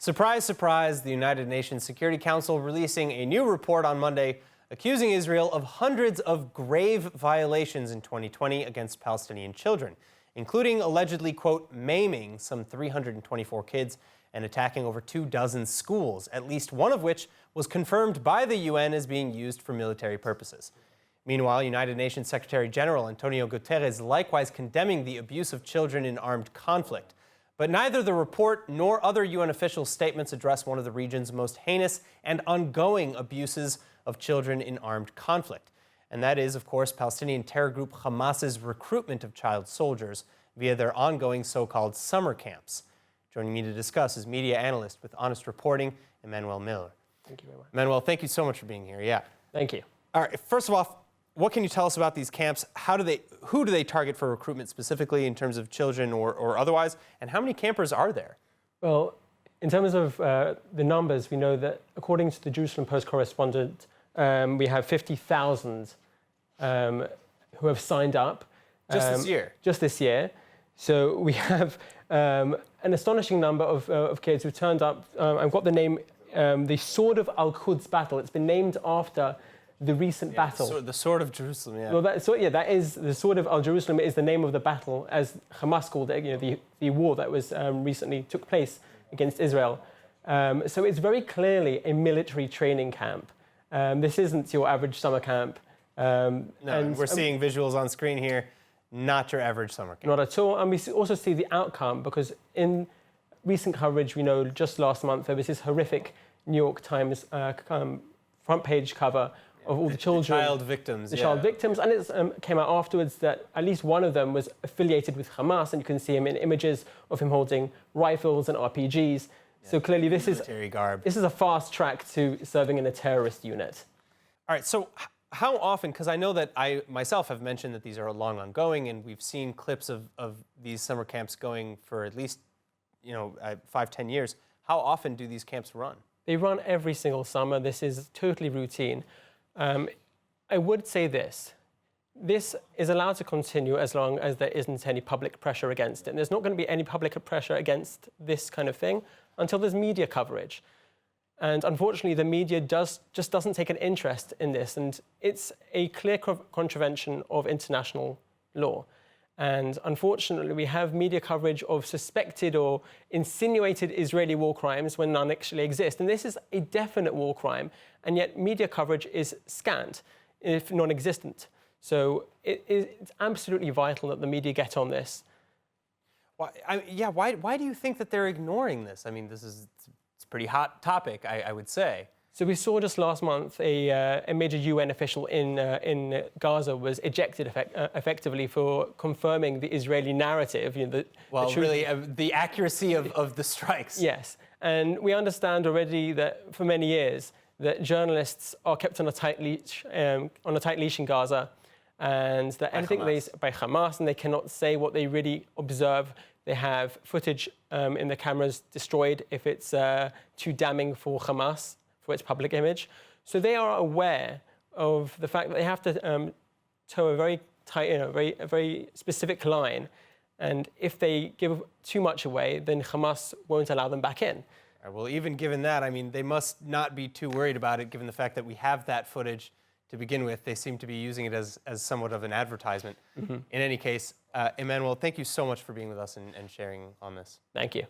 Surprise, surprise, the United Nations Security Council releasing a new report on Monday accusing Israel of hundreds of grave violations in 2020 against Palestinian children, including allegedly, quote, maiming some 324 kids and attacking over 24 schools, at least one of which was confirmed by the UN as being used for military purposes. Meanwhile, United Nations Secretary General Antonio Guterres likewise condemning the abuse of children in armed conflict. But neither the report nor other UN official statements address one of the region's most heinous and ongoing abuses of children in armed conflict. And that is, of course, Palestinian terror group Hamas's recruitment of child soldiers via their ongoing so-called summer camps. Joining me to discuss is media analyst with Honest Reporting, Emanuel Miller. Thank you very much. Emanuel, thank you so much for being here. Yeah. Thank you. All right. First of all, what can you tell us about these camps? Who do they target for recruitment specifically in terms of children or otherwise? And how many campers are there? Well, in terms of the numbers, we know that according to the Jerusalem Post correspondent, we have 50,000 who have signed up. Just this year? Just this year. So we have an astonishing number of kids who turned up. I've got the name, the Sword of Al-Quds battle. It's been named after the recent battle. The Sword of Jerusalem, yeah. Well, that is the Sword of Al-Jerusalem is the name of the battle, as Hamas called it, the war that was recently took place against Israel. So it's very clearly a military training camp. This isn't your average summer camp. No, and we're seeing visuals on screen here, not your average summer camp. Not at all. And we also see the outcome, because in recent coverage, we know just last month, there was this horrific New York Times front page cover of all the children. The child victims. The child victims. And it came out afterwards that at least one of them was affiliated with Hamas, and you can see him in images of him holding rifles and RPGs. So clearly this is a fast track to serving in a terrorist unit. All right, so how often, because I know that I myself have mentioned that these are long ongoing, and we've seen clips of these summer camps going for at least 5-10 years. How often do these camps run? They run every single summer. This is totally routine. I would say this is allowed to continue as long as there isn't any public pressure against it. And there's not going to be any public pressure against this kind of thing until there's media coverage. And unfortunately, the media just doesn't take an interest in this. And it's a clear contravention of international law. And unfortunately, we have media coverage of suspected or insinuated Israeli war crimes when none actually exist. And this is a definite war crime. And yet media coverage is scant, if non-existent. So it's absolutely vital that the media get on this. Why do you think that they're ignoring this? I mean, it's a pretty hot topic, I would say. So we saw just last month a major UN official in Gaza was ejected effectively for confirming the Israeli narrative. The accuracy of the strikes. Yes, and we understand already that for many years that journalists are kept on a tight leash in Gaza, and that anything by Hamas, and they cannot say what they really observe. They have footage in the cameras destroyed if it's too damning for Hamas, for its public image. So they are aware of the fact that they have to toe a very tight, a very specific line. And if they give too much away, then Hamas won't allow them back in. Well, even given that, I mean, they must not be too worried about it, given the fact that we have that footage to begin with. They seem to be using it as somewhat of an advertisement. Mm-hmm. In any case, Emanuel, thank you so much for being with us and sharing on this. Thank you.